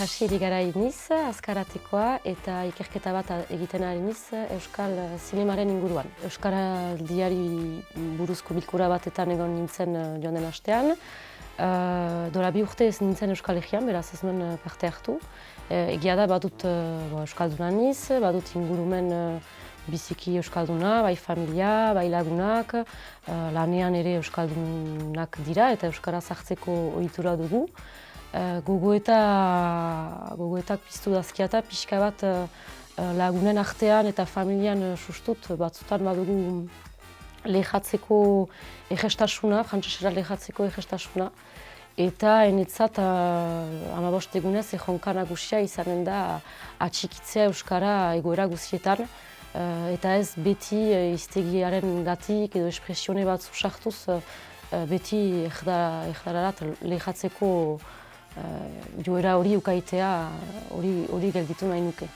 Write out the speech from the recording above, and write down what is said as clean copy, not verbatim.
hasi gara iniz, azkaratekoa, eta ikerketa bat egiten ari niz Euskal zinemaren inguruan. Euskaraldiari buruzko bilkura batetan egon nintzen joan den astean. Dola 2 urte ez nintzen Euskal Herrian, beraz ez nuen parte hartu. Egia da badut Euskalduna niz, badut ingurumen biziki Euskalduna, bai familia, bai lagunak, lanean ere Euskaldunak dira eta Euskaraz hartzeko ohitura dugu. Gogoetak piztu dazkiata, pixka bat lagunen artean eta familian sustut batzutan badugu lehatzeko egestasuna, frantsesera lehatzeko egestasuna. Eta enetzat 15 egunez erronka nagusia izanen da atxikitzea Euskara egoera guztietan. Eta ez beti hiztegiaren gatik edo espresione batzu sartuz beti erdararat lehatzeko joera hori ukaitea hori gelditu nahi nuke.